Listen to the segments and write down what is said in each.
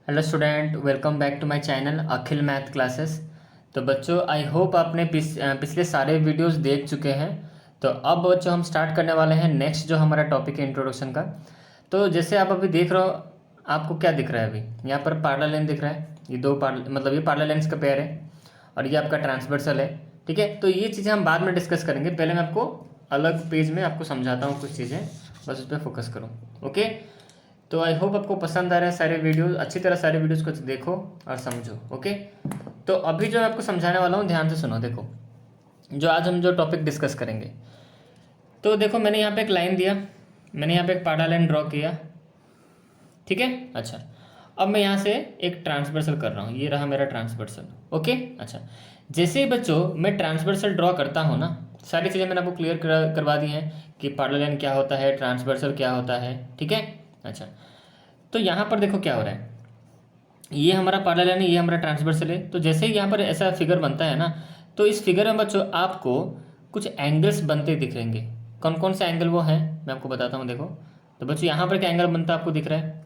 Hello student, welcome back to my channel Akhil math classes. तो बच्चों, I hope आपने पिछले सारे वीडियोस देख चुके हैं। तो अब बच्चों हम स्टार्ट करने वाले हैं नेक्स्ट जो हमारा टॉपिक है इंट्रोडक्शन का। तो जैसे आप अभी देख रहे हो, आपको क्या दिख रहा है अभी यहाँ पर पैरेलल लाइन दिख रहा है। ये दो मतलब ये पैरेलल लाइन्स का पेयर है और ये आपका ट्रांसवर्सल है। ठीक है, तो ये चीज़ें हम बाद में डिस्कस करेंगे। पहले मैं आपको अलग पेज में आपको समझाता हूँ कुछ चीज़ें, बस उस पर फोकस करो। ओके, तो आई होप आपको पसंद आ रहा है सारे वीडियोस। अच्छी तरह सारे वीडियोस को देखो और समझो। ओके, तो अभी जो मैं आपको समझाने वाला हूँ ध्यान से सुनो। देखो, जो आज हम जो टॉपिक डिस्कस करेंगे, तो देखो मैंने यहाँ पे एक लाइन दिया, मैंने यहाँ पे एक पैरेलल लाइन ड्रॉ किया। ठीक है, अच्छा, अब मैं यहाँ से एक ट्रांसवर्सल कर रहा हूँ। ये रहा मेरा ट्रांसवर्सल। ओके, अच्छा, जैसे ही बच्चों मैं ट्रांसवर्सल ड्रॉ करता हूँ ना, सारी चीज़ें मैंने आपको क्लियर करवा दी हैं कि पैरेलल लाइन क्या होता है, ट्रांसवर्सल क्या होता है। ठीक है, अच्छा, तो यहाँ पर देखो क्या हो रहा है। ये हमारा पैरेलल लाइन है, ये हमारा ट्रांसवर्सल है। तो जैसे ही यहाँ पर ऐसा फिगर बनता है ना, तो इस फिगर में बच्चों आपको कुछ एंगल्स बनते दिखेंगे। कौन कौन से एंगल वो हैं मैं आपको बताता हूँ। देखो, तो बच्चों यहाँ पर क्या एंगल बनता है आपको दिख रहा है।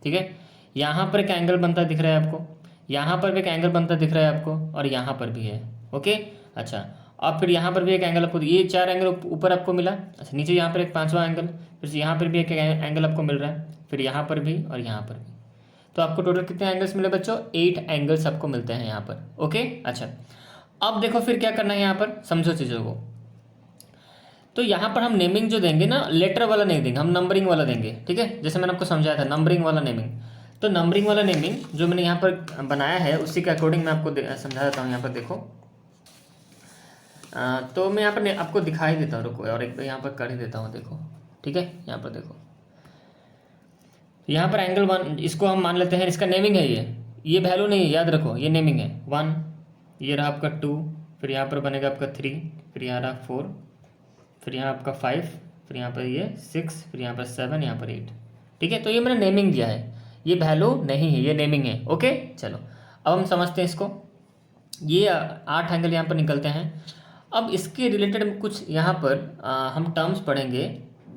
ठीक है, यहाँ पर एक एंगल बनता दिख रहा है आपको, यहाँ पर भी एक एंगल बनता दिख रहा है आपको, और यहाँ पर भी है। ओके, अच्छा, और फिर यहाँ पर भी एक एंगल आपको, ये 4 एंगल ऊपर आपको मिला। अच्छा, नीचे यहाँ पर एक 5वां एंगल, फिर यहाँ पर भी एक एंगल आपको मिल रहा है, फिर यहाँ पर भी और यहाँ पर भी। तो आपको टोटल कितने एंगल्स मिले बच्चों? 8 एंगल्स आपको मिलते हैं यहाँ पर। ओके, अच्छा, अब देखो फिर क्या करना है यहाँ पर, समझो चीज़ों को। तो यहाँ पर हम नेमिंग जो देंगे ना, लेटर वाला नहीं देंगे, हम नंबरिंग वाला देंगे। ठीक है, जैसे मैंने आपको समझाया था नंबरिंग वाला नेमिंग। तो नंबरिंग वाला नेमिंग जो मैंने यहाँ पर बनाया है, उसी के अकॉर्डिंग मैं आपको समझा देता हूँ। यहाँ पर देखो, तो मैं यहाँ पर आपको दिखाई देता हूँ, रुको, और एक बार यहाँ पर कर ही देता हूँ। देखो, ठीक है, यहाँ पर देखो, यहाँ पर एंगल 1, इसको हम मान लेते हैं, इसका नेमिंग है ये वैल्यू नहीं है, याद रखो, ये नेमिंग है 1, ये रहा आपका 2, फिर यहाँ पर बनेगा आपका 3, फिर यहाँ रहा 4, फिर यहाँ आपका 5, फिर यहाँ पर ये 6, फिर यहाँ पर 7, यहाँ पर 8। ठीक है, तो ये मैंने नेमिंग दिया है, ये वैल्यू नहीं है, ये नेमिंग है। ओके, चलो अब हम समझते हैं इसको। ये 8 एंगल यहाँ पर निकलते हैं। अब इसके रिलेटेड कुछ यहाँ पर हम टर्म्स पढ़ेंगे।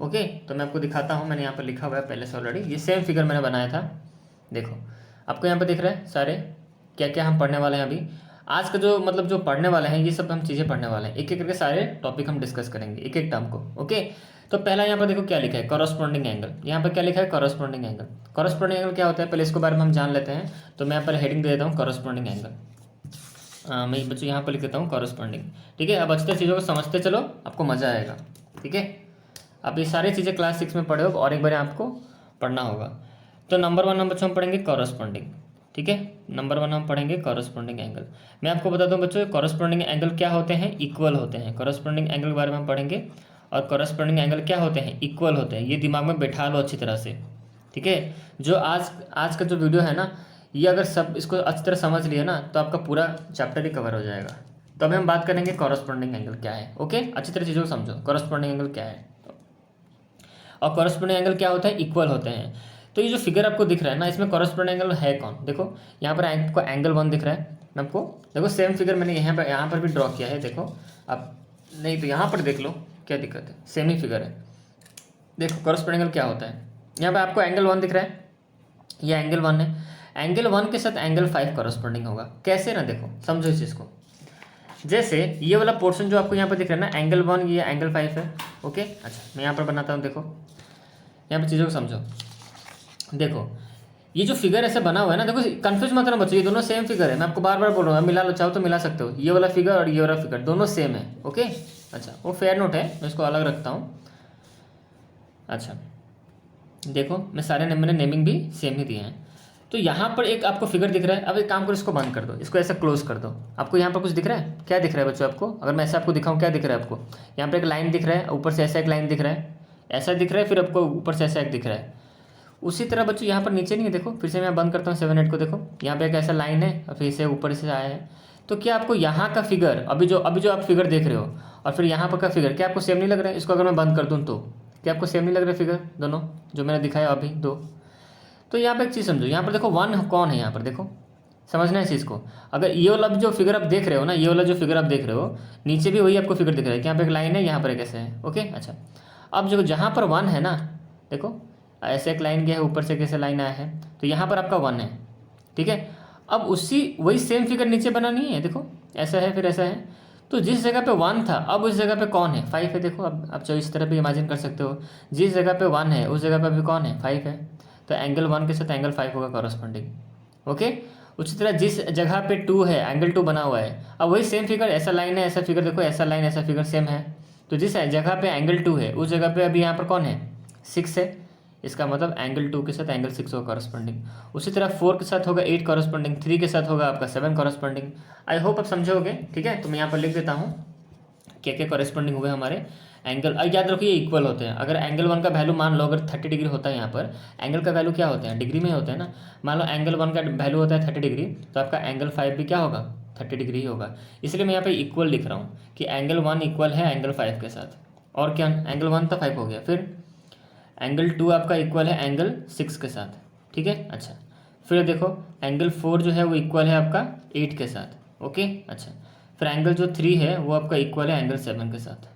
ओके, तो मैं आपको दिखाता हूँ, मैंने यहाँ पर लिखा हुआ है पहले से ऑलरेडी। ये सेम फिगर मैंने बनाया था। देखो, आपको यहाँ पर दिख रहा है सारे क्या क्या हम पढ़ने वाले हैं अभी। आज का जो मतलब जो पढ़ने वाले हैं, ये सब हम चीज़ें पढ़ने वाले हैं, एक एक करके सारे टॉपिक हम डिस्कस करेंगे, एक एक टर्म को। ओके, तो पहला यहाँ पर देखो क्या लिखा है, कॉरस्पॉन्डिंग एंगल। यहाँ पर क्या लिखा है, कॉरस्पॉन्डिंग एंगल। कॉरस्पॉन्डिंग एंगल क्या होता है, पहले इसके बारे में हम जान लेते हैं। तो मैं यहाँ पर हेडिंग दे देता हूँ, कॉरस्पॉन्डिंग एंगल। मैं बच्चों यहाँ पर लिख देता हूँ कॉरस्पॉन्डिंग। ठीक है, अब अच्छे से चीज़ों को समझते चलो, आपको मज़ा आएगा। ठीक है, अब ये सारी चीज़ें क्लास 6 में पढ़े हो और एक बार आपको पढ़ना होगा। तो नंबर 1 हम बच्चों हम पढ़ेंगे कॉरस्पॉन्डिंग। ठीक है, नंबर 1 हम पढ़ेंगे कॉरस्पॉन्डिंग एंगल। मैं आपको बता दूं बच्चों, कॉरस्पॉन्डिंग एंगल क्या होते हैं, इक्वल होते हैं। कॉरस्पॉन्डिंग एंगल के बारे में हम पढ़ेंगे, और कॉरस्पॉन्डिंग एंगल क्या होते हैं, इक्वल होते हैं। ये दिमाग में बैठा लो अच्छी तरह से। ठीक है, जो आज का जो वीडियो है ना, ये अगर सब इसको अच्छी तरह समझ लिया ना, तो आपका पूरा चैप्टर ही कवर हो जाएगा। तो अभी हम बात करेंगे कॉरस्पॉन्डिंग एंगल क्या है। ओके, अच्छी तरह चीज़ों को समझो, कॉरस्पॉन्डिंग एंगल क्या है और कॉरस्पॉन्डिंग एंगल क्या होता है, इक्वल होते हैं। तो ये जो फिगर आपको दिख रहा है ना, इसमें कॉरस्पॉन्डिंग एंगल है कौन। देखो, यहाँ पर आपको एंगल 1 दिख रहा है। मैं आपको देखो सेम फिगर मैंने यहाँ पर भी ड्रॉ किया है। देखो, अब नहीं तो यहाँ पर देख लो, क्या दिक्कत है, सेम ही फिगर है। देखो कॉरस्पॉन्डिंग एंगल क्या होता है, यहाँ पर आपको एंगल 1 दिख रहा है, ये एंगल 1 है। एंगल 1 के साथ एंगल 5 कॉरस्पॉन्डिंग होगा। कैसे ना, देखो समझो इस चीज़ को। जैसे ये वाला पोर्शन जो आपको यहाँ पर दिख रहा है ना, एंगल 1, ये एंगल 5 है। ओके, अच्छा, मैं यहाँ पर बनाता हूँ। देखो, यहाँ पर चीज़ों को समझो। देखो, ये जो फिगर ऐसे बना हुआ है ना, देखो कंफ्यूज मत रहना बच्चों, ये दोनों सेम फिगर है। मैं आपको बार बार बोल रहा हूँ, मिला लो, चाहो तो मिला सकते हो। ये वाला फिगर और ये वाला फिगर दोनों सेम है। ओके, अच्छा, वो फेयर नोट है, मैं इसको अलग रखता हूँ। अच्छा, देखो मैं सारे मैंने नेमिंग भी सेम ही दिए हैं। तो यहाँ पर एक आपको फिगर दिख रहा है। अब एक काम करो, इसको बंद कर दो, इसको ऐसा क्लोज कर दो। आपको यहाँ पर कुछ दिख रहा है, क्या दिख रहा है बच्चों आपको? अगर मैं ऐसा आपको दिखाऊँ, क्या दिख रहा है आपको? यहाँ पर एक लाइन दिख रहा है, ऊपर से ऐसा एक लाइन दिख रहा है, ऐसा दिख रहा है, फिर आपको ऊपर से ऐसा एक दिख रहा है। उसी तरह बच्चों यहाँ पर नीचे नहीं है, देखो फिर से मैं बंद करता हूँ 7 8 को। देखो यहाँ पे एक ऐसा लाइन है और फिर से ऊपर से आया है। तो क्या आपको यहाँ का फिगर, अभी जो आप फिगर देख रहे हो, और फिर यहाँ पर का फिगर, क्या आपको सेम नहीं लग रहा है? इसको अगर मैं बंद कर दूँ तो क्या आपको सेम नहीं लग रहा है फिगर दोनों जो मैंने दिखाया अभी दो? तो यहाँ पर एक चीज़ समझो, यहाँ पर देखो 1 कौन है, यहाँ पर देखो, समझना है इस चीज़ को। अगर ये वाला जो फिगर आप देख रहे हो ना, ये वाला जो फिगर आप देख रहे हो, नीचे भी वही आपको फिगर दिख रहा है कि यहाँ पर एक लाइन है, यहाँ पर एक ऐसे है। ओके, अच्छा, अब जो जहाँ पर 1 है ना, देखो ऐसे एक लाइन गया है, ऊपर से कैसे लाइन आया है, तो यहाँ पर आपका 1 है। ठीक है। अब वही सेम फिगर नीचे बनानी है, देखो ऐसा है फिर ऐसा है, तो जिस जगह पे 1 था अब उस जगह पे कौन है, 5 है। देखो अब आप चाहे इस तरह भी इमेजिन कर सकते हो, जिस जगह पे 1 है उस जगह पे अभी कौन है, 5 है, तो एंगल 1 के साथ एंगल 5 होगा कॉरस्पॉन्डिंग। ओके, उसी तरह जिस जगह पे 2 है एंगल 2 बना हुआ है, अब वही सेम फिगर, ऐसा लाइन है ऐसा फिगर, देखो ऐसा लाइन ऐसा फिगर सेम है, तो जिस जगह पे एंगल 2 है उस जगह पे अभी यहाँ पर कौन है, 6 है, इसका मतलब एंगल 2 के साथ एंगल 6 होगा कॉरस्पॉन्डिंग। उसी तरह 4 के साथ होगा 8 कॉरस्पॉन्डिंग, 3 के साथ होगा आपका 7 कॉरस्पॉन्डिंग। आई होप आप समझोगे, ठीक है। तो मैं यहाँ पर लिख देता हूँ क्या क्या कॉरेस्पॉन्डिंग हुए हमारे एंगल। याद रखो ये इक्वल होते हैं। अगर एंगल 1 का वैल्यू मान लो अगर 30 डिग्री होता है, यहाँ पर एंगल का वैल्यू क्या होता है, डिग्री में होता है ना। मान लो एंगल 1 का वैल्यू होता है 30 डिग्री, तो आपका एंगल 5 भी क्या होगा, 30 डिग्री ही होगा। इसलिए मैं यहाँ पे इक्वल लिख रहा हूँ कि एंगल 1 इक्वल है एंगल 5 के साथ। और क्या, एंगल 1 तो 5 हो गया, फिर एंगल 2 आपका इक्वल है एंगल 6 के साथ, ठीक है। अच्छा, फिर देखो एंगल 4 जो है वो इक्वल है आपका 8 के साथ। ओके, अच्छा, फिर एंगल जो 3 है वो आपका इक्वल है एंगल 7 के साथ।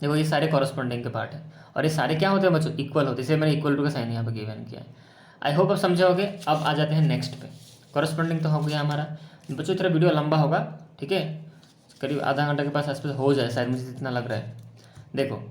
देखो ये सारे कॉरस्पॉन्डिंग के पार्ट है, और ये सारे क्या होते हैं बच्चों, इक्वल होते हैं, इसलिए मैंने इक्वल टू का साइन यहाँ पर गिवन किया है। आई होप आप समझे होगे। अब आ जाते हैं नेक्स्ट पे। कॉरस्पॉन्डिंग तो हो गया हमारा बच्चों, तेरा वीडियो लंबा होगा, ठीक है, करीब आधा घंटा के पास आसपास हो जाए शायद, मुझे जितना लग रहा है। देखो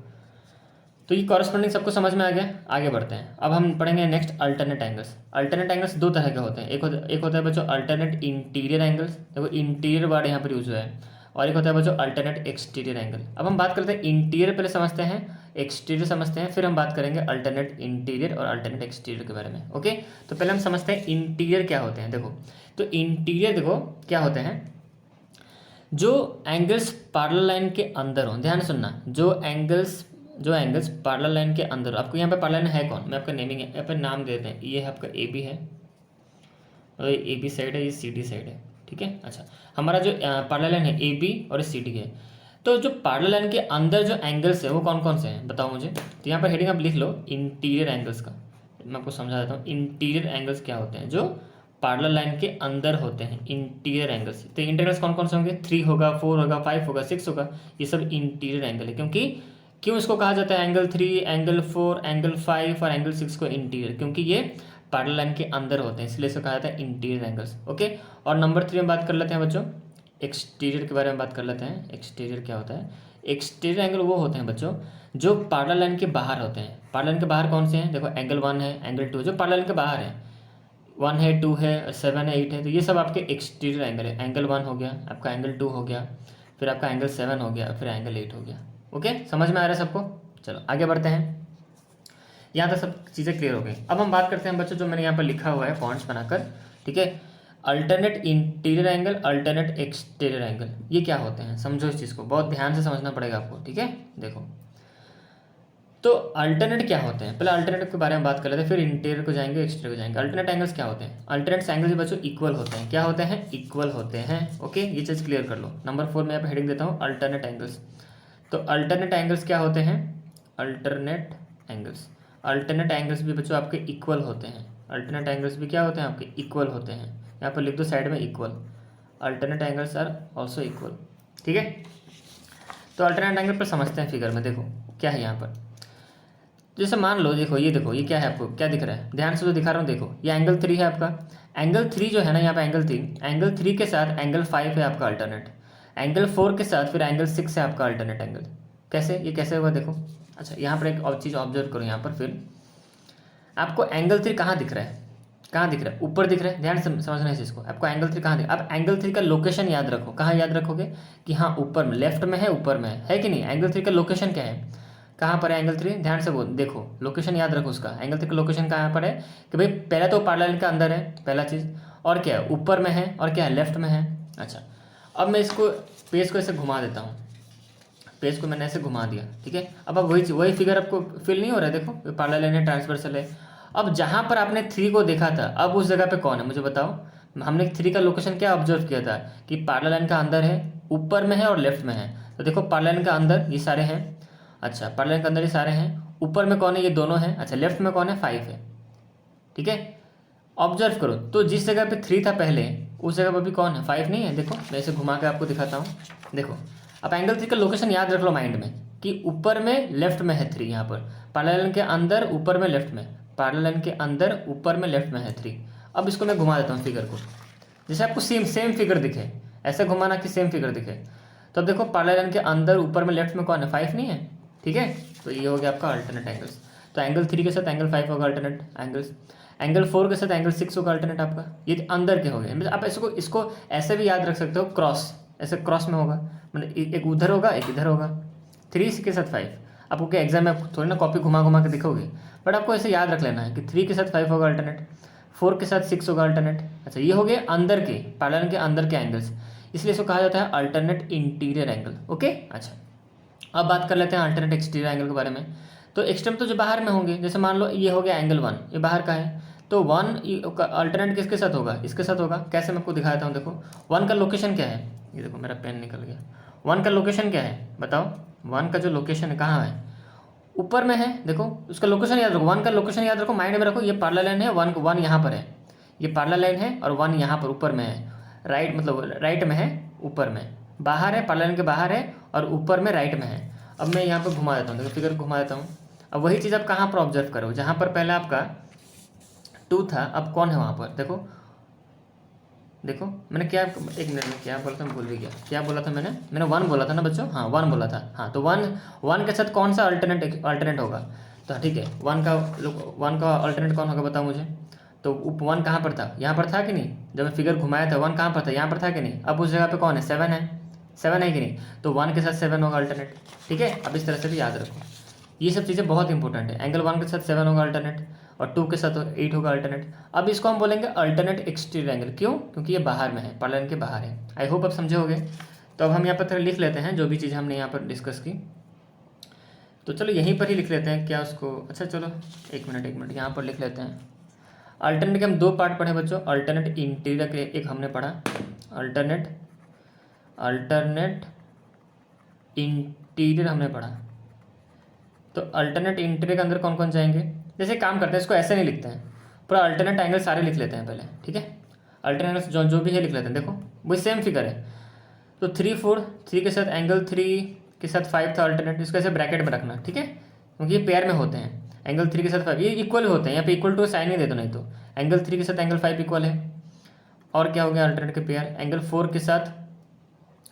तो ये कॉरस्पॉन्डिंग सबको समझ में आ गया। आगे बढ़ते हैं, अब हम पढ़ेंगे next alternate angles. Alternate angles दो तरह के होते हैं, एक होता है बच्चों अल्टरनेट इंटीरियर एंगल्स, देखो इंटीरियर वर्ड यहाँ पर यूज हुआ है, और एक होता है बच्चों अल्टरनेट एक्सटीरियर एंगल। अब हम बात करते हैं इंटीरियर, पहले समझते हैं, एक्सटीरियर समझते हैं, फिर हम बात करेंगे अल्टरनेट इंटीरियर और अल्टरनेट एक्सटीरियर के बारे में। ओके, तो पहले हम समझते हैं इंटीरियर क्या होते हैं। देखो तो इंटीरियर देखो क्या होते हैं, जो एंगल्स पैरेलल लाइन के अंदर हो, ध्यान सुनना, जो एंगल्स पैरेलल लाइन के अंदर, आपको यहाँ पे पैरेलल लाइन है कौन, मैं आपका नेमिंग है, यहाँ पे नाम दे देते हैं, ये है आपका ए बी है, और ये ए बी साइड है, ये सी डी साइड है, ठीक है। अच्छा, हमारा जो पैरेलल लाइन है ए बी और सी डी है, तो जो पैरेलल लाइन के अंदर जो एंगल्स है वो कौन कौन से हैं बताओ मुझे। तो यहाँ पर हेडिंग आप लिख लो इंटीरियर एंगल्स का, मैं आपको समझा देता हूँ इंटीरियर एंगल्स क्या होते हैं, जो पैरेलल लाइन के अंदर होते हैं, इंटीरियर एंगल्स। तो इंटीरियर कौन कौन से होंगे, 3 होगा, 4 होगा, 5 होगा, 6 होगा, ये सब इंटीरियर एंगल है। क्यों इसको कहा जाता है एंगल 3, एंगल 4, एंगल 5 और एंगल 6 को इंटीरियर, क्योंकि ये पैरेलल लाइन के अंदर होते हैं, इसलिए इसको कहा जाता है इंटीरियर एंगल्स। ओके, और नंबर 3 में बात कर लेते हैं बच्चों एक्सटीरियर के बारे में बात कर लेते हैं। एक्सटीरियर क्या होता है, एक्सटीरियर एंगल वो होते हैं बच्चों जो पैरेलल लाइन के बाहर होते हैं। पैरेलल लाइन के बाहर कौन से हैं, देखो एंगल 1 है, एंगल 2 जो पैरेलल लाइन के बाहर है, 1 है, 2 है, 7 है, 8 है, तो ये सब आपके एक्सटीरियर एंगल है। एंगल 1 हो गया आपका, एंगल 2 हो गया, फिर आपका एंगल 7 हो गया, फिर एंगल 8 हो गया। ओके, समझ में आ रहा है सबको। चलो आगे बढ़ते हैं, यहाँ तक सब चीज़ें क्लियर हो गई। अब हम बात करते हैं बच्चों, जो मैंने यहाँ पर लिखा हुआ है पॉइंट्स बनाकर, ठीक है, alternate interior angle, alternate exterior angle, ये क्या होते हैं समझो, इस चीज़ को बहुत ध्यान से समझना पड़ेगा आपको, ठीक है। देखो तो अल्टरनेट क्या होते हैं, पहले अल्टरनेट के बारे में बात कर लेते हैं, फिर इंटीरियर को जाएंगे, एक्सटीरियर को जाएंगे। अल्टरनेट एंगल्स क्या होते हैं, अल्टरनेट एंगल्स बच्चों इक्वल होते हैं, क्या होते हैं, इक्वल होते हैं। ओके, ये चीज़ क्लियर कर लो। नंबर 4 में यहाँ पर हेडिंग देता हूँ अल्टरनेट एंगल्स। तो अल्टरनेट एंगल्स क्या होते हैं, अल्टरनेट एंगल्स भी बच्चों आपके इक्वल होते हैं। अल्टरनेट एंगल्स भी क्या होते हैं आपके, इक्वल होते हैं। यहाँ पर लिख दो साइड में equal, alternate angles are also equal, ठीक है। तो अल्टरनेट एंगल पर समझते हैं फिगर में, देखो क्या है यहाँ पर। जैसे मान लो, देखो ये क्या है, आपको क्या दिख रहा है, ध्यान से जो दिखा रहा हूँ, देखो ये एंगल 3 है आपका, एंगल 3 जो है ना यहाँ पे एंगल 3 के साथ एंगल 5 है आपका अल्टरनेट, एंगल 4 के साथ फिर एंगल 6 है आपका अल्टरनेट एंगल। कैसे, ये कैसे हुआ देखो। अच्छा, यहाँ पर एक और चीज़ ऑब्जर्व करो, यहाँ पर फिर आपको एंगल 3 कहाँ दिख रहा है, ऊपर दिख रहा है, ध्यान से समझना इस चीज़ को। आपको एंगल 3 कहाँ दिख, आप एंगल 3 का लोकेशन याद रखो, कहाँ याद रखोगे कि हाँ ऊपर में, लेफ्ट में है, ऊपर में है कि नहीं। एंगल 3 का लोकेशन क्या है, कहाँ पर है एंगल 3, ध्यान से देखो लोकेशन याद रखो उसका। एंगल 3 का लोकेशन कहाँ पर है कि भाई पहले तो पैरेलल लाइन के अंदर है, पहला चीज़, और क्या है ऊपर में है, और क्या है लेफ्ट में है। अच्छा, अब मैं इसको पेज को ऐसे घुमा देता हूँ, पेज को मैंने ऐसे घुमा दिया, ठीक है। अब वही फिगर आपको फील नहीं हो रहा है, देखो पैरेलल लाइन है, ट्रांसवर्सल है। अब जहाँ पर आपने 3 को देखा था, अब उस जगह पे कौन है मुझे बताओ। हमने 3 का लोकेशन क्या ऑब्जर्व किया था कि पैरेलल लाइन का अंदर है, ऊपर में है और लेफ्ट में है। तो देखो पैरेलल लाइन का अंदर ये सारे हैं, अच्छा पैरेलल लाइन के अंदर ये सारे हैं, ऊपर में कौन है, ये दोनों हैं, अच्छा लेफ्ट में कौन है, 5 है, ठीक है। ऑब्जर्व करो, तो जिस जगह पे 3 था पहले, उस जगह पर भी कौन है, 5 नहीं है। देखो मैं इसे घुमा के आपको दिखाता हूँ, देखो अब एंगल 3 का लोकेशन याद रख लो माइंड में कि ऊपर में लेफ्ट में है 3, यहाँ पर पैरेलल लाइन के अंदर ऊपर में लेफ्ट में, पैरेलल लाइन के अंदर ऊपर में लेफ्ट में है 3, अब इसको मैं घुमा देता हूँ फिगर को, जैसे आपको सेम फिगर दिखे, ऐसे घुमाना कि सेम फिगर दिखे। तो अब देखो पैरेलल लाइन के अंदर ऊपर में लेफ्ट में कौन है, 5 नहीं है, ठीक है। तो ये हो गया आपका अल्टरनेट एंगल्स। तो एंगल 3 के साथ एंगल 5 होगा अल्टरनेट एंगल्स, एंगल 4 के साथ एंगल 6 होगा अल्टरनेट आपका। ये अंदर के हो गए। आप इसको ऐसे भी याद रख सकते हो, क्रॉस, ऐसे क्रॉस में होगा, मतलब एक उधर होगा एक इधर होगा। 3 के साथ 5, आपको क्या एग्जाम में थोड़ी ना कॉपी घुमा घुमा के दिखोगे, बट आपको ऐसे याद रख लेना है कि 3 के साथ 5 होगा अल्टरनेट, 4 के साथ 6 होगा अल्टरनेट। अच्छा, ये हो गए अंदर के पैरेलल के अंदर के एंगल्स, इसलिए इसको कहा जाता है अल्टरनेट इंटीरियर एंगल। ओके, अच्छा अब बात कर लेते हैं अल्टरनेट एक्सटीरियर एंगल के बारे में। तो एक्सट्रीम तो जो बाहर में होंगे, जैसे मान लो ये हो गया एंगल 1, ये बाहर का है, तो 1 अल्टरनेट किसके साथ होगा, इसके साथ होगा। कैसे मैं आपको दिखाता हूँ, देखो 1 का लोकेशन क्या है, ये देखो मेरा पेन निकल गया। 1 का लोकेशन क्या है बताओ, 1 का जो लोकेशन है कहाँ है, ऊपर में है। देखो उसका लोकेशन याद रखो, 1 का लोकेशन याद रखो, माइंड में रखो। ये पैरेलल लाइन है, 1 यहाँ पर है, ये पैरेलल लाइन है, और 1 यहाँ पर ऊपर में है, राइट मतलब राइट में है, ऊपर में बाहर है, पैरेलल लाइन के बाहर है, और ऊपर में राइट में है। अब मैं यहाँ पर घुमा देता हूँ, देखो फिगर घुमा देता हूँ। अब वही चीज़ आप कहाँ पर ऑब्जर्व करो, जहाँ पर पहले आपका 2 था, अब कौन है वहाँ पर, देखो देखो मैंने क्या, एक मिनट में क्या बोला था, मैं भूल भी गया क्या बोला था मैंने 1 बोला था ना बच्चों, हाँ 1 बोला था। हाँ तो 1 के साथ कौन सा अल्टरनेट होगा, तो ठीक है 1 का अल्टरनेट कौन होगा बताओ मुझे। तो 1 कहाँ पर था, यहाँ पर था कि नहीं, जब मैं फिगर घुमाया था 1 कहाँ पर था, यहाँ पर था कि नहीं। अब उस जगह पे कौन है, 7 है, 7 है कि नहीं, तो 1 के साथ 7 होगा अल्टरनेट, ठीक है। अब इस तरह से भी याद रखो, ये सब चीज़ें बहुत इंपॉर्टेंट है। एंगल 1 के साथ 7 होगा अल्टरनेट, और 2 के साथ 8 होगा अल्टरनेट। अब इसको हम बोलेंगे अल्टरनेट एक्सटीरियर एंगल, क्यों, क्योंकि ये बाहर में है, पैरेलल के बाहर है। आई होप आप समझे होगे। तो अब हम यहाँ पर लिख लेते हैं जो भी चीज़ हमने यहाँ पर डिस्कस की, तो चलो यहीं पर ही लिख लेते हैं क्या उसको। अच्छा चलो एक मिनट यहाँ पर लिख लेते हैं। अल्टरनेट के हम 2 पार्ट पढ़े बच्चों, अल्टरनेट इंटीरियर के एक हमने पढ़ा, अल्टरनेट इंटीरियर हमने पढ़ा। तो अल्टरनेट इंटीरियर के अंदर कौन कौन जाएंगे, जैसे काम करते हैं, इसको ऐसे नहीं लिखते हैं, पूरा अल्टरनेट एंगल सारे लिख लेते हैं पहले, ठीक है। अल्टरनेट जो भी है लिख लेते हैं, देखो वही सेम फिगर है। तो 3 4 3 के साथ एंगल 3 के साथ 5 था अल्टरनेट, इसको ऐसे ब्रैकेट में रखना, ठीक है, क्योंकि ये पेयर में होते हैं। एंगल 3 के साथ 5 ये इक्वल होते हैं, यहाँ पे इक्वल टू साइन ही दे दो, नहीं तो एंगल 3 के साथ एंगल 5 इक्वल है। और क्या हो गया अल्टरनेट के पेयर, एंगल 4 के साथ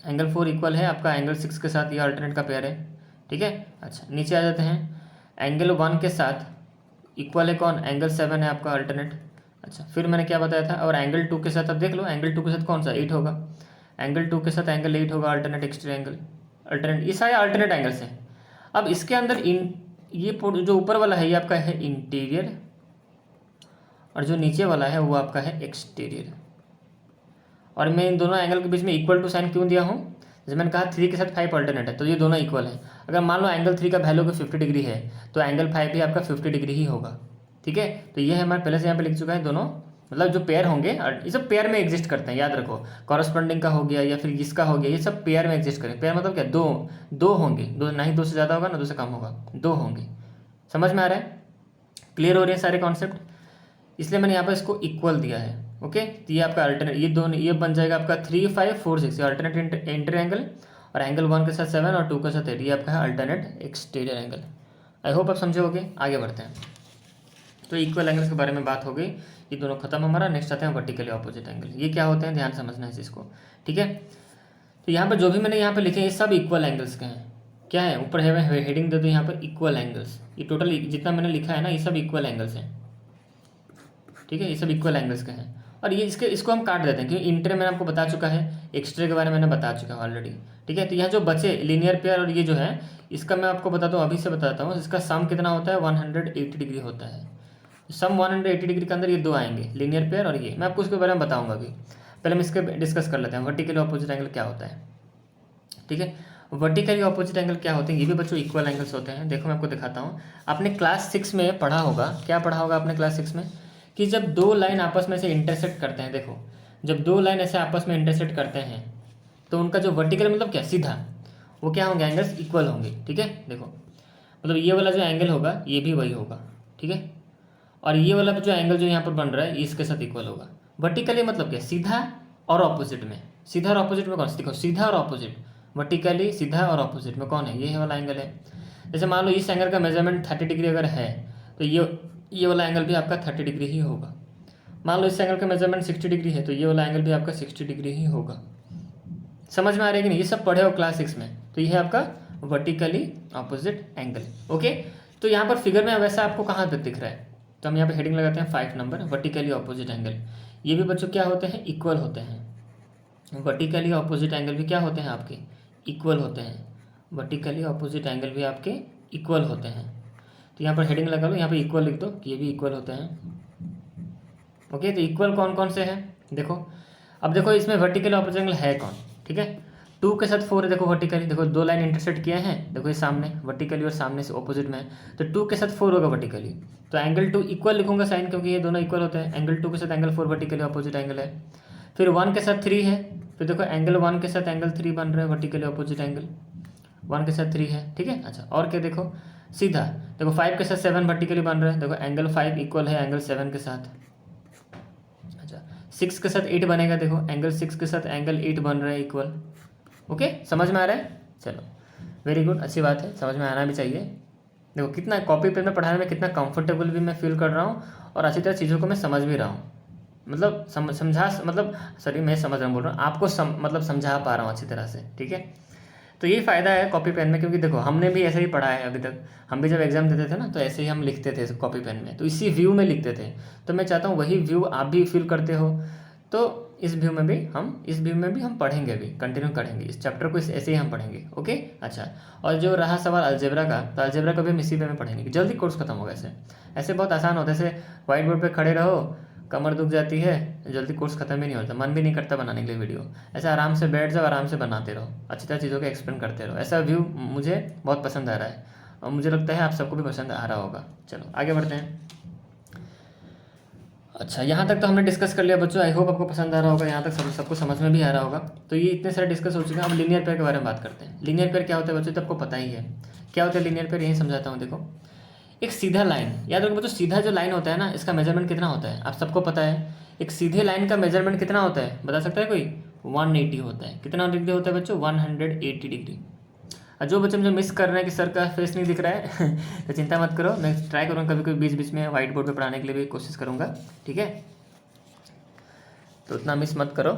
एंगल 4 इक्वल है आपका एंगल 6 के साथ, ये अल्टरनेट का पेयर है, ठीक है। अच्छा नीचे आ जाते हैं, एंगल 1 के साथ इक्वल है कौन, एंगल 7 है आपका अल्टरनेट। अच्छा फिर मैंने क्या बताया था, और एंगल 2 के साथ अब देख लो, एंगल 2 के साथ कौन सा 8 होगा, एंगल 2 के साथ एंगल 8 होगा अल्टरनेट एक्सटीरियर एंगल, अल्टरनेट, ये सारे अल्टरनेट एंगल्स हैं। अब इसके अंदर ये जो ऊपर वाला है ये आपका है इंटीरियर, और जो नीचे वाला है वो आपका है एक्सटीरियर। और मैं इन दोनों एंगल के बीच में इक्वल टू साइन क्यों दिया हूँ, जैसे मैंने कहा 3 के साथ 5 अल्टरनेट है, तो ये दोनों इक्वल है। अगर मान लो एंगल 3 का वैल्यू को 50 डिग्री है, तो एंगल 5 भी आपका 50 डिग्री ही होगा, ठीक है। तो ये हमारे पहले से यहाँ पे लिख चुका है दोनों, मतलब जो पेयर होंगे, ये सब पेयर में एग्जिस्ट करते हैं, याद रखो। कॉरस्पॉन्डिंग का हो गया या फिर इसका हो गया, ये सब पेयर में एग्जिस्ट करें। पेयर मतलब क्या, दो होंगे, दो ना ही 2 से ज़्यादा होगा ना 2 से कम होगा, 2 होंगे। समझ में आ रहा है, क्लियर हो रहे हैं सारे कॉन्सेप्ट, इसलिए मैंने यहाँ पर इसको इक्वल दिया है। ओके, तो ये आपका अल्टरनेट, ये दोनों ये बन जाएगा आपका 3 5 4 6, ये अल्टरनेट इंटीरियर एंगल, और एंगल 1 के साथ 7 और 2 के साथ 8, ये आपका है alternate exterior angle. I hope आप समझे होगे। आगे बढ़ते हैं, तो इक्वल एंगल्स के बारे में बात हो गई, ये दोनों खत्म हमारा। नेक्स्ट आते हैं वर्टिकली ऑपोजिट एंगल, ये क्या होते हैं ध्यान समझना है इस चीज़ को, ठीक है। तो यहाँ पर जो भी मैंने यहाँ पर लिखे ये सब इक्वल एंगल्स के हैं। क्या है, ऊपर है हेडिंग दे दो यहाँ पर इक्वल एंगल्स, ये टोटल जितना मैंने लिखा है ना ये सब इक्वल एंगल्स हैं, ठीक है, ये सब इक्वल एंगल्स के हैं। और ये इसको हम काट देते हैं, क्योंकि इंटर मैंने आपको बता चुका है, एक्सट्रे के बारे में मैंने बता चुका है ऑलरेडी, ठीक है। तो यहाँ जो बचे लीनियर पेयर और ये जो है, इसका मैं आपको बताता हूँ, अभी से बताता हूँ, इसका सम कितना होता है 180 डिग्री होता है। सम 180 डिग्री के अंदर ये 2 आएंगे, लीनियर पेयर और ये, मैं आपको उसके बारे में बताऊँगा अभी। पहले हम इसके डिस्कस कर लेते हैं वर्टिकली ऑपोजिट एंगल क्या होता है, ठीक है। वर्टिकली ऑपोजिट एंगल क्या होते हैं, ये भी बच्चों इक्वल एंगल्स होते हैं। देखो मैं आपको दिखाता हूँ, आपने क्लास 6 में पढ़ा होगा, क्या पढ़ा होगा आपने क्लास 6 में, कि जब 2 लाइन आपस में से इंटरसेक्ट करते हैं, देखो जब 2 लाइन ऐसे आपस में इंटरसेक्ट करते हैं तो उनका जो वर्टिकल मतलब क्या, सीधा, वो क्या होंगे, एंगल्स इक्वल होंगे, ठीक है। देखो मतलब ये वाला जो एंगल होगा ये भी वही होगा, ठीक है, और ये वाला जो एंगल जो यहाँ पर बन रहा है इसके साथ इक्वल होगा। वर्टिकली मतलब क्या, सीधा और ऑपोजिट में, सीधा और ऑपोजिट में कौन सा, देखो सीधा और ऑपोजिट, वर्टिकली सीधा और ऑपोजिट में कौन है, ये वाला एंगल है। जैसे मान लो इस एंगल का मेजरमेंट 30 डिग्री अगर है, तो ये वाला एंगल भी आपका 30 डिग्री ही होगा। मान लो इस एंगल का मेजरमेंट 60 डिग्री है, तो ये वाला एंगल भी आपका 60 डिग्री ही होगा। समझ में आ रहा है कि नहीं? ये सब पढ़े हो क्लास 6 में। तो ये है आपका वर्टिकली ऑपोजिट एंगल। ओके, तो यहाँ पर फिगर में वैसा आपको कहाँ तक दिख रहा है? तो हम यहाँ पे हेडिंग लगाते हैं 5 नंबर, वर्टिकली ऑपोजिट एंगल। ये भी बच्चों क्या होते हैं? इक्वल होते हैं। वर्टिकली ऑपोजिट एंगल भी क्या होते हैं आपके? इक्वल होते हैं। वर्टिकली ऑपोजिट एंगल भी आपके इक्वल होते हैं। तो यहाँ पर हेडिंग लगा लो, यहाँ पे इक्वल लिख दो कि ये भी इक्वल होते हैं। ओके, तो इक्वल कौन कौन से हैं देखो। अब देखो इसमें वर्टिकल ऑपोजिट एंगल है कौन? ठीक है, 2 के साथ 4 है। देखो वर्टिकली, देखो 2 लाइन इंटरसेक्ट किए हैं, देखो ये सामने वर्टिकली और सामने से ऑपोजिट में है, तो 2 के साथ 4 होगा वर्टिकली। तो एंगल 2 इक्वल लिखूंगा साइन, क्योंकि ये दोनों इक्वल होते हैं। एंगल 2 के साथ एंगल 4 वर्टिकली ऑपोजिट एंगल है। फिर 1 के साथ 3 है, फिर देखो एंगल 1 के साथ एंगल 3 बन रहा है, वर्टिकली ऑपोजिट एंगल 1 के साथ 3 है। ठीक है, अच्छा और क्या देखो सीधा, देखो 5 के साथ 7 वर्टिकली बन रहा है, देखो एंगल 5 इक्वल है एंगल 7 के साथ। 6 के साथ 8 बनेगा, देखो एंगल 6 के साथ एंगल 8 बन रहा है इक्वल। ओके, समझ में आ रहा है? चलो वेरी गुड, अच्छी बात है, समझ में आना भी चाहिए। देखो कितना कॉपी पेन में पढ़ाने में कितना कंफर्टेबल भी मैं फील कर रहा हूँ, और अच्छी तरह चीज़ों को मैं समझ भी रहा हूँ। मतलब समझा, मतलब सॉरी मैं समझ रहा हूँ, बोल रहा हूँ आपको मतलब समझा पा रहा हूँ अच्छी तरह से। ठीक है, तो यही फ़ायदा है कॉपी पेन में, क्योंकि देखो हमने भी ऐसे ही पढ़ा है अभी तक। हम भी जब एग्जाम देते थे ना, तो ऐसे ही हम लिखते थे कॉपी पेन में, तो इसी व्यू में लिखते थे। तो मैं चाहता हूँ वही व्यू आप भी फील करते हो। तो इस व्यू में भी हम पढ़ेंगे, अभी कंटिन्यू करेंगे इस चैप्टर को, ऐसे ही हम पढ़ेंगे। ओके, अच्छा, और जो रहा सवाल अलजेब्रा का, तो अलजेब्रा को भी हम इसी वे में पढ़ेंगे, जल्दी कोर्स खत्म होगा। ऐसे बहुत आसान होता है, ऐसे व्हाइट बोर्ड पे खड़े रहो, कमर दुख जाती है, जल्दी कोर्स खत्म ही नहीं होता, मन भी नहीं करता बनाने के लिए वीडियो। ऐसे आराम से बैठ जाओ, आराम से बनाते रहो, अच्छी तरह चीज़ों को एक्सप्लेन करते रहो। ऐसा व्यू मुझे बहुत पसंद आ रहा है, और मुझे लगता है आप सबको भी पसंद आ रहा होगा। चलो आगे बढ़ते हैं। अच्छा, यहाँ तक तो हमने डिस्कस कर लिया बच्चों, आई होप आपको पसंद आ रहा होगा, यहाँ तक सबको समझ में भी आ रहा होगा। तो ये इतने सारे डिस्कस हो चुके हैं। अब लीनियर पेयर के बारे में बात करते हैं। लीनियर पेयर क्या होता है बच्चों? तो आपको पता ही है क्या होता है लीनियर पेयर, यही समझाता हूँ। देखो एक सीधा लाइन, याद रखो बच्चों, सीधा जो लाइन होता है ना, इसका मेजरमेंट कितना होता है आप सबको पता है। एक सीधे लाइन का मेजरमेंट कितना होता है बता सकता है कोई? 180 होता है। कितना डिग्री होता है बच्चों? 180 डिग्री। और जो बच्चे मुझे मिस कर रहे हैं कि सर का फेस नहीं दिख रहा है तो चिंता मत करो, मैं ट्राई करूँगा कभी कभी बीच बीच में व्हाइट बोर्ड पे पढ़ाने के लिए भी कोशिश करूँगा। ठीक है, तो उतना मिस मत करो,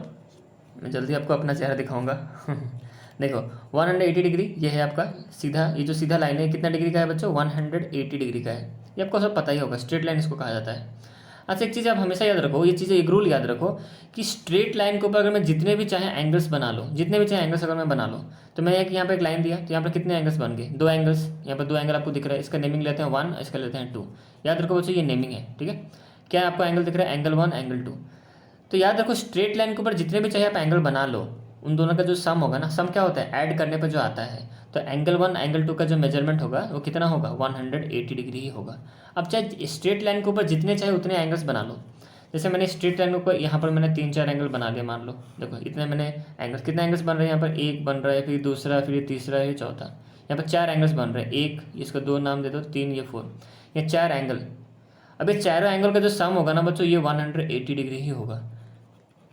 मैं जल्दी आपको अपना चेहरा दिखाऊंगा देखो 180 डिग्री ये है आपका सीधा, ये जो सीधा लाइन है कितना डिग्री का है बच्चों? 180 डिग्री का है। ये आपको सब पता ही होगा, स्ट्रेट लाइन इसको कहा जाता है। अच्छा, एक चीज़ आप हमेशा याद रखो, ये चीज़ें एक रूल याद रखो कि स्ट्रेट लाइन के ऊपर अगर मैं जितने भी चाहे एंगल्स बना लो, जितने भी चाहे एंगल्स अगर मैं बना लो, तो मैं यहाँ पे एक लाइन दिया, तो यहाँ पर कितने एंगल्स बन गए? 2 एंगल्स। यहाँ पर 2 एंगल आपको दिख रहा है, इसका नेमिंग लेते हैं 1, इसका लेते हैं 2। याद रखो बच्चों, ये नेमिंग है। ठीक है, क्या आपको एंगल दिख रहा है? Angle 1, angle 2। तो याद रखो स्ट्रेट लाइन के ऊपर जितने भी चाहे आप एंगल बना लो, उन दोनों का जो सम होगा ना, सम क्या होता है? ऐड करने पर जो आता है। तो एंगल 1 एंगल 2 का जो मेजरमेंट होगा वो कितना होगा? 180 डिग्री ही होगा। अब चाहे स्ट्रेट लाइन के ऊपर जितने चाहे उतने एंगल्स बना लो। जैसे मैंने स्ट्रेट लाइन के ऊपर यहाँ पर मैंने 3-4 एंगल बना दिया, मान लो। देखो इतने मैंने एंगल्स, कितने एंगल्स बन रहे हैं यहाँ पर? एक बन रहा है, फिर दूसरा, फिर तीसरा, ये चौथा। यहाँ पर 4 एंगल्स बन रहे हैं, एक इसको 2 नाम दे दो, 3 ये 4, ये 4 एंगल। अब ये चारों एंगल का जो सम होगा ना बच्चों, ये 180 डिग्री ही होगा।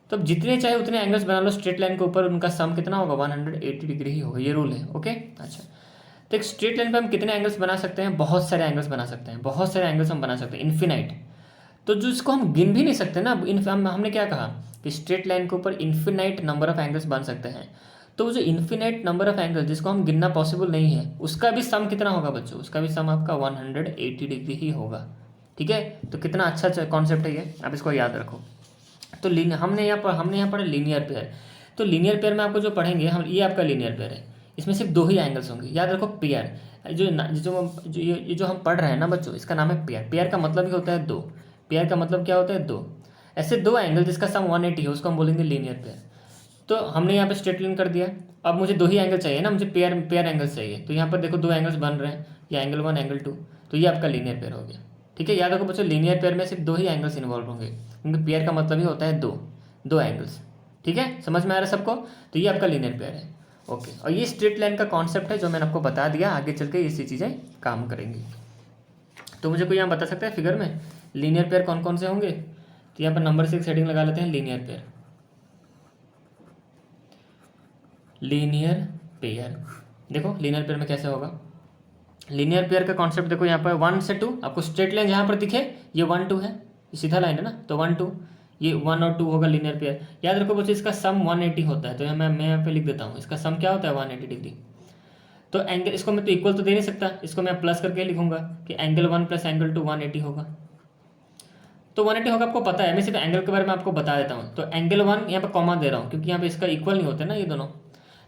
तो अब जितने चाहे उतने एंगल्स बना लो स्ट्रेट लाइन के ऊपर, उनका सम कितना होगा? 180 डिग्री ही होगा, ये रूल है। ओके, अच्छा, तो एक स्ट्रेट लाइन पे हम कितने एंगल्स बना सकते हैं? बहुत सारे एंगल्स बना सकते हैं, बहुत सारे एंगल्स हम बना सकते हैं, इन्फिनाइट। तो जो इसको हम गिन भी नहीं सकते ना, हमने क्या कहा कि स्ट्रेट लाइन के ऊपर इन्फिनाइट नंबर ऑफ एंगल्स बन सकते हैं। तो वो जो इन्फिनाइट नंबर ऑफ एंगल्स जिसको हम गिनना पॉसिबल नहीं है, उसका भी सम कितना होगा बच्चों? उसका भी सम आपका 180 डिग्री ही होगा। ठीक है, तो कितना अच्छा कॉन्सेप्ट है ये, आप इसको याद रखो। तो हमने यहाँ पढ़ा लीनियर पेयर। तो लीनियर पेयर में आपको जो पढ़ेंगे हम, ये आपका लीनियर पेयर है, इसमें सिर्फ 2 ही एंगल्स होंगे। याद रखो पेयर, ये जो हम पढ़ रहे हैं ना बच्चों, इसका नाम है पेयर। पेयर का मतलब ही होता है 2। पेयर का मतलब क्या होता है? 2। ऐसे 2 एंगल जिसका सम 180 है उसको हम बोलेंगे लीनियर पेयर। तो हमने यहाँ पे स्ट्रेट लाइन कर दिया। अब मुझे 2 ही एंगल चाहिए ना, मुझे पेयर एंगल्स चाहिए। तो यहाँ पर देखो 2 एंगल्स बन रहे हैं, ये एंगल 1 एंगल 2, तो ये आपका लीनियर पेयर हो गया। ठीक है, याद रखो बच्चों, लीनियर पेयर में सिर्फ 2 ही एंगल्स इन्वॉल्व होंगे, क्योंकि पेयर का मतलब ही होता है 2 एंगल्स। ठीक है, समझ में आ रहा है सबको? तो ये आपका लीनियर पेयर है। ओके, और ये स्ट्रेट लाइन का कॉन्सेप्ट है जो मैंने आपको बता दिया, आगे चल के इसी चीज़ें काम करेंगी। तो मुझे कोई यहाँ बता सकता है फिगर में लीनियर पेयर कौन कौन से होंगे? तो यहाँ पर नंबर 6 हेडिंग लगा लेते हैं, लीनियर पेयर। लीनियर पेयर, देखो लीनियर पेयर में कैसे होगा? लीनियर पेयर का कॉन्सेप्ट देखो, यहाँ पर 1 से 2 आपको स्ट्रेट लाइन जहाँ पर दिखे ये 1 2 है, सीधा लाइन है ना, तो 1 2, ये 1 और 2 होगा लीनियर पेयर। याद रखो बच्चों इसका सम 180 होता है, तो मैं यहाँ पे लिख देता हूँ, इसका सम क्या होता है 180 डिग्री। तो एंगल इसको मैं तो इक्वल तो दे नहीं सकता, इसको मैं प्लस करके लिखूंगा कि एंगल 1 प्लस एंगल 2 180 होगा। तो 180 होगा आपको पता है, मैं सिर्फ एंगल के बारे में आपको बता देता हूँ। तो एंगल 1 यहाँ पे कॉमा दे रहा हूँ क्योंकि यहाँ पे इसका इक्वल नहीं होते ना ये दोनों।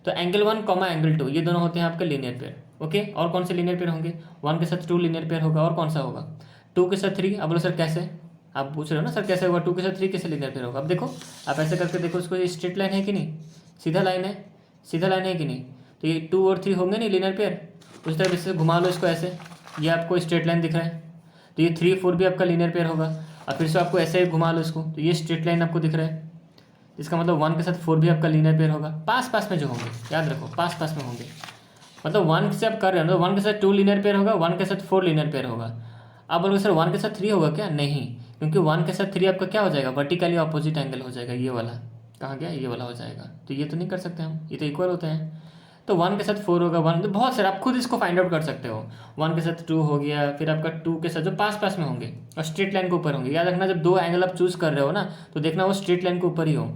तो एंगल 1 कॉमा एंगल 2 ये दोनों होते हैं आपके लीनियर पेयर। ओके, और कौन से लीनियर पेयर होंगे? 1 के साथ 2 लीनियर पेयर होगा, और कौन सा होगा? 2 के साथ 3। अब बोलो सर कैसे, आप पूछ रहे हो ना सर कैसे होगा 2 के साथ 3 कैसे लीनियर पेयर होगा? अब देखो आप ऐसे करके देखो, इसको ये स्ट्रेट लाइन है कि नहीं, सीधा लाइन है, सीधा लाइन है कि नहीं, तो ये 2 और 3 होंगे नहीं लीनियर पेयर। उस तरह से घुमा लो इसको ऐसे, ये आपको स्ट्रेट लाइन दिख रहा है, तो ये 3 4 भी आपका लीनियर पेयर होगा। और फिर से आपको ऐसे ही घुमा लो इसको, तो ये स्ट्रेट लाइन आपको दिख रहा है, इसका मतलब 1 के साथ 4 भी आपका लीनियर पेयर होगा। पास पास में जो होंगे, याद रखो पास पास में होंगे, मतलब 1 से आप कर रहे हो तो 1 के साथ 2 लीनियर पेयर होगा, 1 के साथ 4 लीनियर पेयर होगा। आप बोलोगे सर 1 के साथ 3 होगा क्या? नहीं, क्योंकि 1 के साथ 3 आपका क्या हो जाएगा, वर्टिकली अपोजिट एंगल हो जाएगा, ये वाला कहाँ गया, ये वाला हो जाएगा। तो ये तो नहीं कर सकते हम, ये तो इक्वल होते हैं। तो 1 के साथ 4 होगा, 1 तो बहुत सारे आप खुद इसको फाइंड आउट कर सकते हो। 1 के साथ 2 हो गया, फिर आपका 2 के साथ जो पास पास में होंगे और स्ट्रेट लाइन के ऊपर होंगे। याद रखना जब 2 एंगल आप चूज कर रहे हो ना, तो देखना वो स्ट्रेट लाइन के ऊपर ही हो,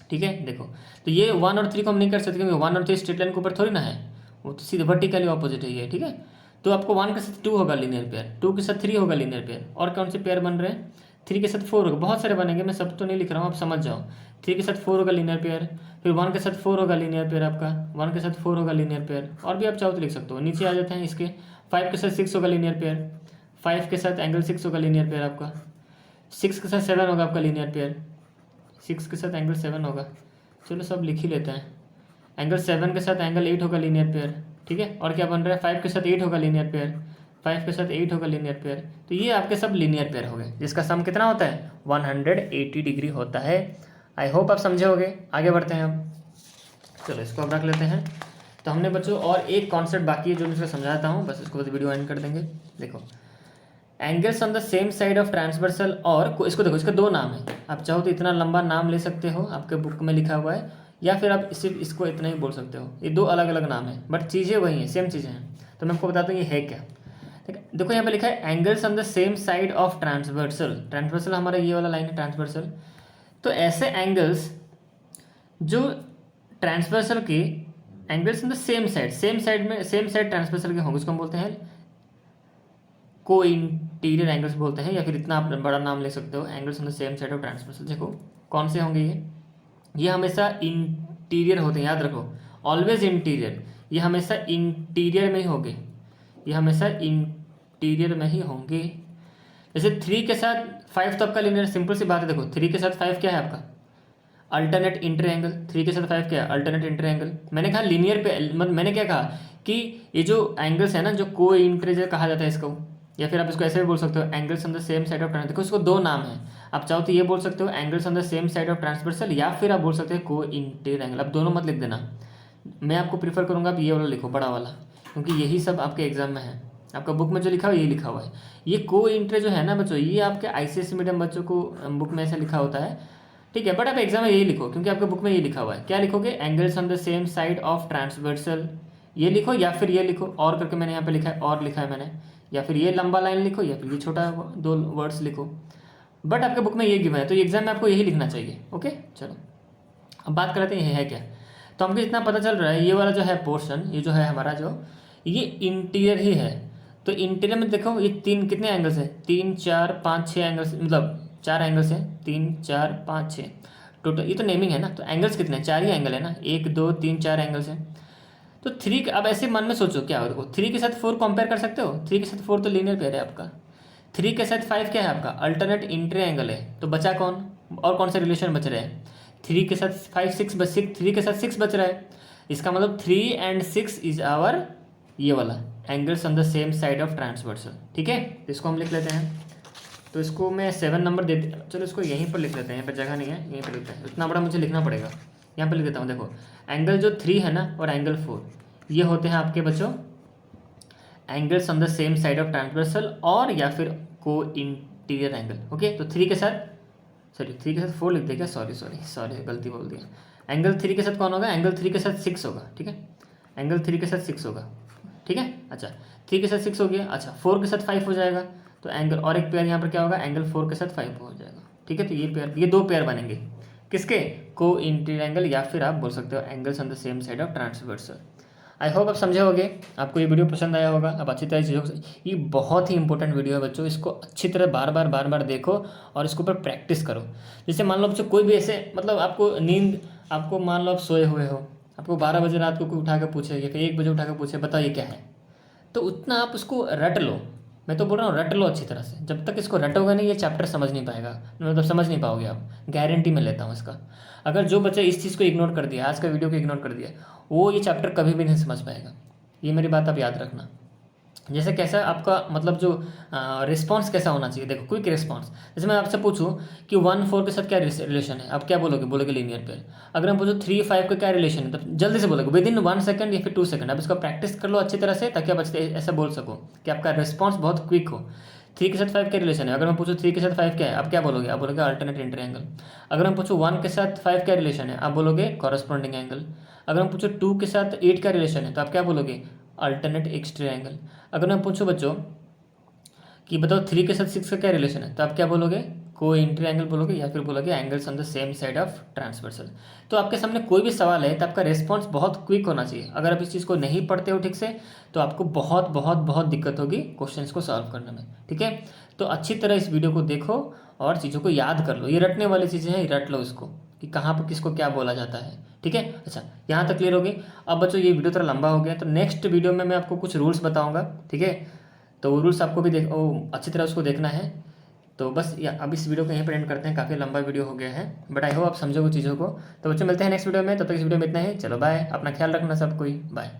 ठीक है। देखो तो ये 1 और 3 को हम नहीं कर सकते क्योंकि 1 और 3 स्ट्रेट लाइन के ऊपर थोड़ी ना है, वो तो सीधे वर्टिकली ऑपोजिट है ये, ठीक है। तो आपको 1 के साथ 2 होगा लीनियर पेयर, 2 के साथ 3 होगा लीनियर पेयर, और कौन से पेयर बन रहे हैं? 3 के साथ 4 होगा, बहुत सारे बनेंगे, मैं सब तो नहीं लिख रहा हूँ, आप समझ जाओ। 3 के साथ 4 होगा लीनियर पेयर, फिर 1 के साथ 4 होगा लीनियर पेयर आपका, 1 के साथ 4 होगा लीनियर पेयर, और भी आप चाहो तो लिख सकते हो। नीचे आ जाते हैं इसके, 5 के साथ 6 होगा लीनियर पेयर, 5 के साथ एंगल 6 होगा लीनियर पेयर आपका, 6 के साथ 7 होगा आपका लीनियर पेयर, 6 के साथ एंगल 7 होगा, चलो सब लिख ही लेते हैं। एंगल 7 के साथ एंगल 8 होगा लीनियर पेयर, ठीक है। और क्या बन रहा है? 5 के साथ 8 होगा लीनियर पेयर, 5 के साथ 8 होगा लीनियर पेयर। तो ये आपके सब लीनियर पेयर हो गए, जिसका सम कितना होता है? 180 डिग्री होता है। आई होप आप समझे होगे। आगे बढ़ते हैं हम, चलो इसको अब रख लेते हैं। तो हमने बच्चों और एक कॉन्सेप्ट बाकी है जो मैं इसको समझाता हूँ, बस इसको वीडियो एंड कर देंगे। देखो angles on the same side of transversal, और इसको देखो, इसका 2 नाम है, आप चाहो तो इतना लंबा नाम ले सकते हो, आपके बुक में लिखा हुआ है, या फिर आप सिर्फ इसको इतना ही बोल सकते हो। ये 2 अलग अलग नाम है, बट चीज़ें वही हैं, सेम चीज़ें हैं। तो मैं आपको बताता हूँ ये है क्या। ठीक है, देखो यहाँ पे लिखा है angles on the same side of transversal. Transversal हमारा ये वाला लाइन है ट्रांसवर्सल। तो ऐसे एंगल्स जो ट्रांसवर्सल के angles on the same side में सेम साइड ट्रांसवर्सल के होंगे, उसको हम बोलते हैं को इंटीरियर एंगल्स बोलते हैं, या फिर इतना आप बड़ा नाम ले सकते हो, angles on the same side of transversal. देखो कौन से होंगे ये हमेशा इंटीरियर होते हैं, याद रखो, ऑलवेज इंटीरियर। ये हमेशा इंटीरियर में ही होंगे, ये हमेशा इंटीरियर में ही होंगे। जैसे 3 के साथ 5 तो आपका लीनियर, सिंपल सी बात है। देखो 3 के साथ 5 क्या है आपका? Alternate inter angle. 3 के साथ 5 क्या है? Alternate inter angle. मैंने कहा लीनियर पे, मैंने क्या कहा कि ये जो एंगल्स है ना, जो को इंटरेजर कहा जाता है इसको, या फिर आप इसको ऐसे भी बोल सकते हो angles on the same side of trans. देखो इसको 2 नाम है, आप चाहो तो ये बोल सकते हो angles on the same side of transversal, या फिर आप बोल सकते हो को इंटीरियर एंगल। आप दोनों मत लिख देना, मैं आपको प्रीफर करूँगा आप ये वाला लिखो, बड़ा वाला, क्योंकि यही सब आपके एग्जाम में है। आपका बुक में जो लिखा हुआ है यही लिखा हुआ है। ये को इंटर जो है ना बच्चों, ये आपके ICSE मीडियम बच्चों को बुक में ऐसा लिखा होता है, ठीक है। बट आप एग्जाम में यही लिखो, क्योंकि आपके बुक में ये लिखा हुआ है। क्या लिखोगे? Angles on the same side of transversal, ये लिखो, या फिर ये लिखो, और करके मैंने यहाँ पे लिखा है, और लिखा है मैंने, या फिर ये लंबा लाइन लिखो, या फिर ये छोटा 2 वर्ड्स लिखो। बट आपके बुक में ये गिवन है, तो एग्जाम में आपको यही लिखना चाहिए। ओके चलो अब बात करते हैं ये है क्या। तो हमको इतना पता चल रहा है, ये वाला जो है पोर्शन, ये जो है हमारा जो, ये इंटीरियर ही है। तो इंटीरियर में देखो ये 3 कितने एंगल्स है? 3 4 5 6 एंगल्स, मतलब 4 एंगल्स हैं, 3 4 5 6 टोटल। ये तो नेमिंग है ना, तो एंगल्स कितने हैं? 4 ही एंगल है ना, 1 2 3 4 एंगल्स हैं। तो 3, अब ऐसे मन में सोचो क्या हो, देखो 3 के साथ 4 कंपेयर कर सकते हो, 3 के साथ 4 तो लीनियर पेयर है आपका। 3 के साथ 5 क्या है आपका? अल्टरनेट इंटर एंगल है। तो बचा कौन, और कौन से रिलेशन बच रहे हैं? 3 के साथ 5 6 बच, 3 के साथ 6 बच रहा है, इसका मतलब 3 एंड 6 इज आवर ये वाला angles on the same side of transversal, ठीक है। तो इसको हम लिख लेते हैं, तो इसको मैं 7 नंबर दे, चलो इसको यहीं पर लिख लेते हैं, यहाँ पर जगह नहीं है, यहीं पर लिखते हैं, इतना बड़ा मुझे लिखना पड़ेगा, यहाँ पर लिख देता हूँ। देखो एंगल जो 3 है ना और एंगल 4, ये होते हैं आपके बच्चों angles on the same side of transversal, और या फिर को इंटीरियर एंगल। ओके तो 3 के साथ, सॉरी 3 के साथ 4 लिख दे क्या, सॉरी गलती बोल दिया। एंगल 3 के साथ कौन होगा? एंगल 3 के साथ 6 होगा, ठीक है। एंगल 3 के साथ 6 होगा, ठीक है। अच्छा 3 के साथ 6 हो गया, अच्छा 4 के साथ 5 हो जाएगा, तो एंगल और एक पेयर यहाँ पर क्या होगा, एंगल 4 के साथ 5 हो जाएगा। ठीक है, तो ये पेयर, ये 2 पेयर बनेंगे किसके, को इंटीरियर या फिर आप बोल सकते हो angles on the same side of transversal. I hope आप समझे होगे, आपको ये वीडियो पसंद आया होगा। अब अच्छी तरह चीज़ों को, ये बहुत ही इंपॉर्टेंट वीडियो है बच्चों, इसको अच्छी तरह बार बार देखो और इसके ऊपर प्रैक्टिस करो। जैसे मान लो बच्चों कोई भी ऐसे मतलब आपको नींद, आपको मान लो आप सोए हुए हो, आपको 12 बजे रात को कोई उठा के पूछे या फिर 1 बजे उठा के पूछे बताओ ये क्या है, तो उतना आप उसको रट लो। मैं तो बोल रहा हूँ रट लो अच्छी तरह से, जब तक इसको रटोगे नहीं ये चैप्टर समझ नहीं पाएगा, मतलब समझ नहीं पाओगे आप, गारंटी मैं लेता हूँ इसका। अगर जो बच्चा इस चीज़ को इग्नोर कर दिया, आज का वीडियो को इग्नोर कर दिया, वो ये चैप्टर कभी भी नहीं समझ पाएगा। ये मेरी बात आप याद रखना। जैसे कैसा आपका मतलब जो रिस्पॉन्स कैसा होना चाहिए, देखो क्विक रिस्पॉन्स। जैसे मैं आपसे पूछूं कि 1-4 के साथ क्या रिलेशन है, आप क्या बोलोगे, बोलोगे लीनियर पेयर। अगर हम पूछो 3-5 का क्या रिलेशन है, तब जल्दी से बोलोगे विद इन 1 सेकंड या फिर 2 सेकंड। आप इसका प्रैक्टिस कर लो अच्छी तरह से, ताकि आप ऐसा बोल सको कि आपका रिस्पॉन्स बहुत क्विक हो। 3 के साथ 5 क्या रिलेशन है, अगर मैं पूछूं 3 के साथ 5 क्या है, आप क्या बोलोगे, आप बोलोगे अल्टरनेट इंटरएंगल। अगर हम पूछूं 1 के साथ 5 क्या रिलेशन है, आप बोलोगे कॉरस्पॉन्डिंग एंगल। अगर हम पूछो 2 के साथ 8 का रिलेशन है, तो आप क्या बोलोगे, अल्टरनेट एक्सट्री एंगल। अगर मैं पूछूं बच्चों कि बताओ 3 के साथ 6 का क्या रिलेशन है, तो आप क्या बोलोगे, को इंटरी एंगल बोलोगे या फिर बोलोगे angles on the same side of transversal. तो आपके सामने कोई भी सवाल है तो आपका रिस्पॉन्स बहुत क्विक होना चाहिए। अगर आप इस चीज़ को नहीं पढ़ते हो ठीक से तो आपको बहुत बहुत बहुत दिक्कत होगी क्वेश्चंस को सॉल्व करने में। ठीक है, तो अच्छी तरह इस वीडियो को देखो और चीज़ों को याद कर लो। ये रटने वाली चीज़ें हैं, रट लो इसको कि कहाँ पर किसको क्या बोला जाता है। ठीक है, अच्छा यहाँ तक क्लियर हो गई। अब बच्चों ये वीडियो थोड़ा लंबा हो गया, तो नेक्स्ट वीडियो में मैं आपको कुछ रूल्स बताऊँगा। ठीक है, तो वो रूल्स आपको भी अच्छी तरह उसको देखना है। तो बस अब इस वीडियो को यहीं पर एंड करते हैं, काफ़ी लंबा वीडियो हो गया है, बट आई होप आप समझोगे चीज़ों को। तो बच्चों मिलते हैं नेक्स्ट वीडियो में, तब तक इस वीडियो में इतना ही। चलो बाय, अपना ख्याल रखना सब कोई, बाय।